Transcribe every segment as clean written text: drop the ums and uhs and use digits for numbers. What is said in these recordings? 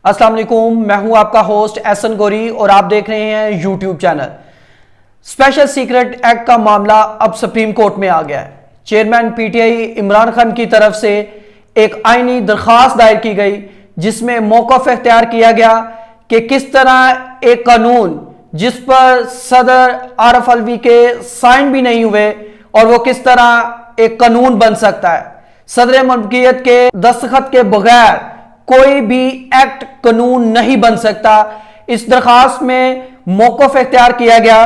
अस्सलाम वालेकुम, मैं हूं आपका होस्ट एहसन गोरी और आप देख रहे हैं YouTube channel. Special secret act का मामला अब सुप्रीम कोर्ट में आ गया है। चेयरमैन पीटीआई इमरान खान की तरफ से एक आईनी दरखास्त दायर की गई जिसमें मौक़िफ़ इख्तियार किया गया कि किस तरह एक कानून जिस पर सदर आरफ अलवी के साइन भी नहीं हुए और वो किस तरह एक कानून बन सकता है। सदर ममलकत के दस्तखत के बगैर कोई भी एक्ट कानून नहीं बन सकता। इस दरखास्त में मौक़िफ़ इख्तियार किया गया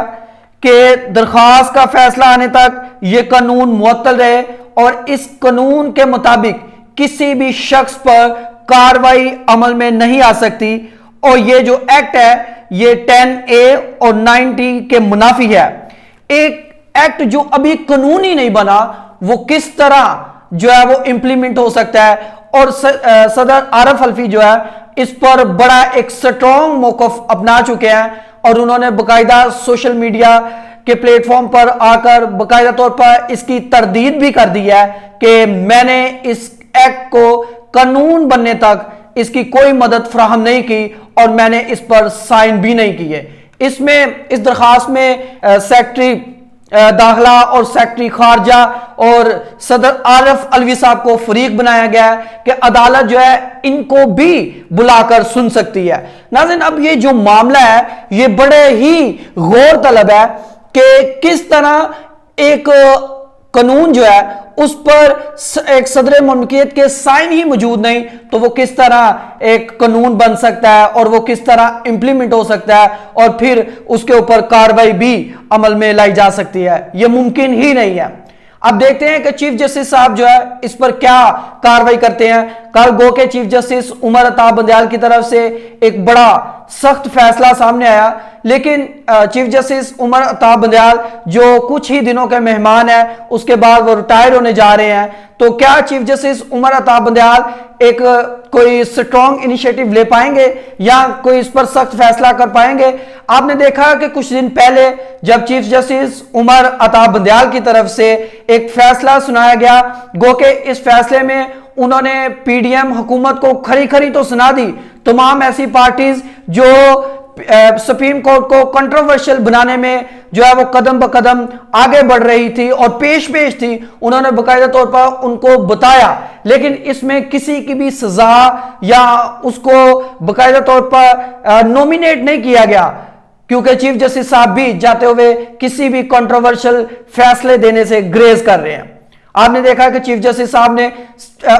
कि दरखास्त का फैसला आने तक यह कानून मुअत्तल रहे और इस कानून के मुताबिक किसी भी शख्स पर कार्रवाई अमल में नहीं आ सकती और ये जो एक्ट है ये 10A और 90 के मुनाफी है। एक एक्ट जो अभी कानून ही नहीं बना वो किस तरह जो है वो इंप्लीमेंट हो सकता है। और सदर आरफ अलवी जो है इस पर बड़ा एक स्ट्रॉन्ग मौक़िफ़ अपना चुके हैं और उन्होंने बाकायदा सोशल मीडिया के प्लेटफॉर्म पर आकर बाकायदा तौर पर इसकी तरदीद भी कर दी है कि मैंने इस एक्ट को कानून बनने तक इसकी कोई मदद फराहम नहीं की और मैंने इस पर साइन भी नहीं किए। इसमें इस दरखास्त में सेक्रेटरी दाखिला और सेक्रेटरी खारजा और सदर आरफ अलवी साहब को फरीक बनाया गया है कि अदालत जो है इनको भी बुलाकर सुन सकती है। नाज़रीन, अब ये जो मामला है ये बड़े ही गौर तलब है कि किस तरह एक कानून जो है उस पर एक सदर ममलकत के साइन ही मौजूद नहीं तो वो किस तरह एक कानून बन सकता है और वो किस तरह इंप्लीमेंट हो सकता है और फिर उसके ऊपर कार्रवाई भी अमल में लाई जा सकती है। यह मुमकिन ही नहीं है। अब देखते हैं कि चीफ जस्टिस साहब जो है इस पर क्या कार्रवाई करते हैं। कल गो के चीफ जस्टिस उमर अता बंदयाल की तरफ से एक बड़ा सख्त फैसला सामने आया, लेकिन चीफ जस्टिस उमर अता बंदयाल जो कुछ ही दिनों के मेहमान है उसके बाद वो रिटायर होने जा रहे हैं, तो क्या चीफ जस्टिस उमर अता बंदयाल एक कोई स्ट्रॉन्ग इनिशिएटिव ले पाएंगे या कोई इस पर सख्त फैसला कर पाएंगे। आपने देखा कि कुछ दिन पहले जब चीफ जस्टिस उमर अता बंदयाल की तरफ से एक फैसला सुनाया गया, गो के इस फैसले में उन्होंने पीडीएम हुकूमत को खरी खरी तो सुना दी। तमाम ऐसी पार्टीज जो सुप्रीम कोर्ट को कंट्रोवर्शियल बनाने में जो है वो कदम ब कदम आगे बढ़ रही थी और पेश थी, उन्होंने बाकायदा तौर पर उनको बताया, लेकिन इसमें किसी की भी सजा या उसको बाकायदा तौर पर नॉमिनेट नहीं किया गया क्योंकि चीफ जस्टिस साहब भी जाते हुए किसी भी कंट्रोवर्शियल फैसले देने से ग्रेज कर रहे हैं। आपने देखा कि चीफ जस्टिस साहब ने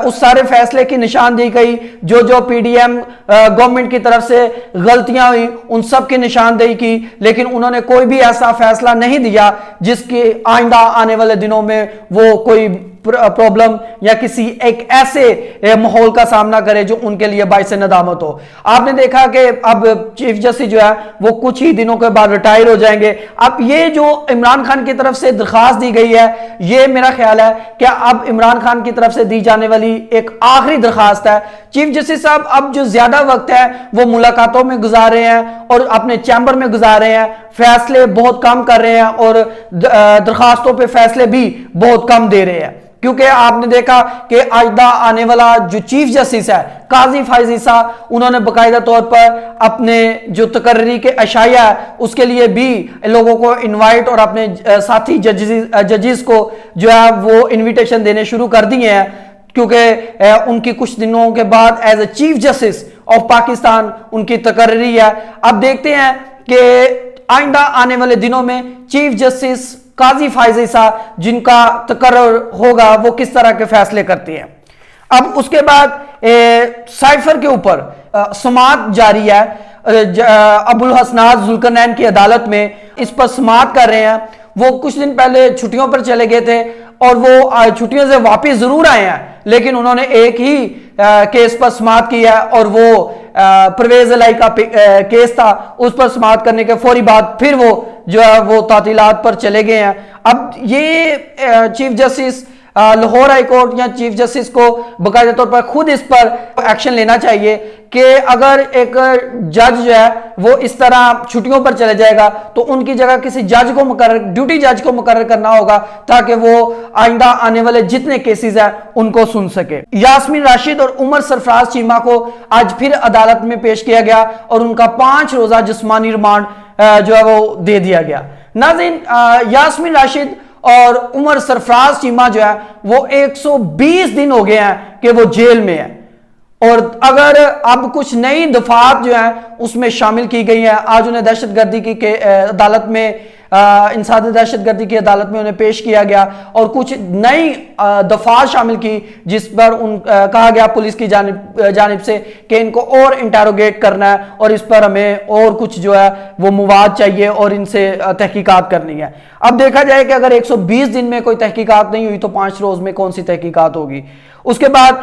उस सारे फैसले की निशानदेही की जो पीडीएम गवर्नमेंट की तरफ से गलतियां हुई उन सब की निशानदेही की, लेकिन उन्होंने कोई भी ऐसा फैसला नहीं दिया जिसकी आइंदा आने वाले दिनों में वो कोई प्रॉब्लम या किसी एक ऐसे माहौल का सामना करे जो उनके लिए बाइस नदामत हो। आपने देखा कि अब चीफ जस्टिस जो है वो कुछ ही दिनों के बाद रिटायर हो जाएंगे। अब ये जो इमरान खान की तरफ से दरखास्त दी गई है ये मेरा ख्याल है कि अब इमरान खान की तरफ से दी जाने वाली एक आखिरी दरखास्त है। चीफ जस्टिस साहब अब जो ज्यादा वक्त है वो मुलाकातों में गुजार रहे हैं और अपने चैम्बर में गुजार रहे हैं, फैसले बहुत कम कर रहे हैं और दरखास्तों पे फैसले भी बहुत कम दे रहे हैं क्योंकि आपने देखा कि आइंदा आने वाला जो चीफ जस्टिस है काजी फायज ईसा, उन्होंने बाकायदा तौर पर अपने जो तकर्री के अशाया है उसके लिए भी लोगों को इनवाइट और अपने साथी जजेस को जो है वो इनविटेशन देने शुरू कर दिए हैं क्योंकि उनकी कुछ दिनों के बाद as a chief justice of Pakistan उनकी तकर्री है। अब देखते हैं कि आइंदा आने वाले दिनों में चीफ जस्टिस काजी फायज ईसा जिनका तकर्रर होगा वो किस तरह के फैसले करती हैं। अब उसके बाद साइफर के ऊपर समाअत जारी है। अबुल हसनात जुल्करनैन की अदालत में इस पर समाअत कर रहे हैं। वो कुछ दिन पहले छुट्टियों पर चले गए थे और वो छुट्टियों से वापस जरूर आए हैं, लेकिन उन्होंने एक ही केस पर समाअत की है और वो परवेज इलाही का केस था, उस पर समाअत करने के फौरी बाद फिर वो जो है वो तातीलात पर चले गए हैं। अब ये chief justice Lahore high court या चीफ जस्टिस को बाकायदा तौर पर खुद इस पर एक्शन लेना चाहिए कि अगर एक जज जो है वो इस तरह छुट्टियों पर चले जाएगा तो उनकी जगह किसी जज को मुकर्रर, ड्यूटी जज को मुकर्रर करना होगा ताकि वो आइंदा आने वाले जितने केसेस हैं उनको सुन सके। यास्मीन राशिद और उमर सरफराज चीमा को आज फिर अदालत में पेश किया गया और उनका 5 रोजा जिस्मानी रिमांड जो है वो दे दिया गया। नाज़रीन, यास्मीन राशिद और उमर सरफराज चीमा जो है वो 120 दिन हो गए हैं कि वो जेल में है और अगर अब कुछ नई दफात जो है उसमें शामिल की गई है। आज उन्हें दहशतगर्दी की अदालत में इंसानी दहशतगर्दी की अदालत में उन्हें पेश किया गया और कुछ नई दफात शामिल की जिस पर कहा गया पुलिस की जानिब से कि इनको और इंटेरोगेट करना है और इस पर हमें और कुछ जो है वो मवाद चाहिए और इनसे तहकीकात करनी है। अब देखा जाए कि अगर 120 दिन में कोई तहकीकात नहीं हुई तो 5 रोज में कौन सी तहकीकात होगी। उसके बाद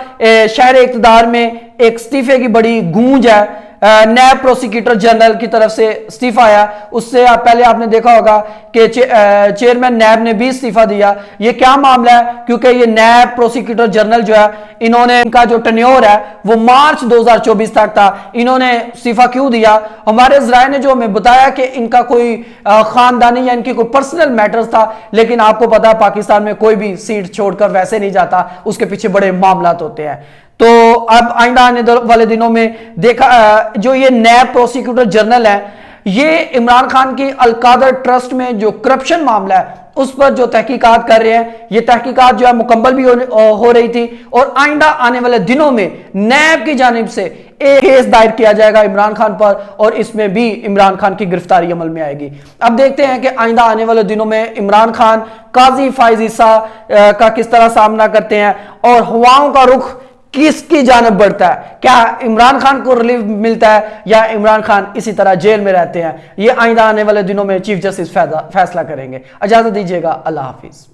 शहर इक़्तिदार में एक इस्तीफे की बड़ी गूंज है। नैब प्रोसिक्यूटर जनरल की तरफ से इस्तीफा आया। उससे पहले आपने देखा होगा कि चेयरमैन नैब ने भी इस्तीफा दिया। ये क्या मामला है? क्योंकि ये नैब प्रोसिक्यूटर जनरल जो है इन्होंने, इनका जो टेन्योर है वो मार्च 2024 तक था। इन्होंने इस्तीफा क्यों दिया? हमारे ज़राए ने जो हमें बताया कि इनका कोई खानदानी या इनकी कोई पर्सनल मैटर्स था, लेकिन आपको पता है पाकिस्तान में कोई भी सीट छोड़कर वैसे नहीं जाता, उसके पीछे बड़े मामलात होते हैं। तो अब आइंदा आने वाले दिनों में देखा जो ये नैब प्रोसिक्यूटर जनरल है ये इमरान खान की अलकादर ट्रस्ट में जो करप्शन मामला है उस पर जो तहकीकात कर रहे हैं। ये तहकीकात जो है मुकम्मल भी हो रही थी और आइंदा आने वाले दिनों में नैब की जानिब से एक केस दायर किया जाएगा इमरान खान पर और इसमें भी इमरान खान की गिरफ्तारी अमल में आएगी। अब देखते हैं कि आइंदा आने वाले दिनों में इमरान खान काजी फायज ईसा का किस तरह सामना करते हैं और हवाओं का रुख किसकी जानब बढ़ता है। क्या इमरान खान को रिलीफ मिलता है या इमरान खान इसी तरह जेल में रहते हैं? ये आइंदा आने वाले दिनों में चीफ जस्टिस फैसला करेंगे। इजाजत दीजिएगा। अल्लाह हाफिज।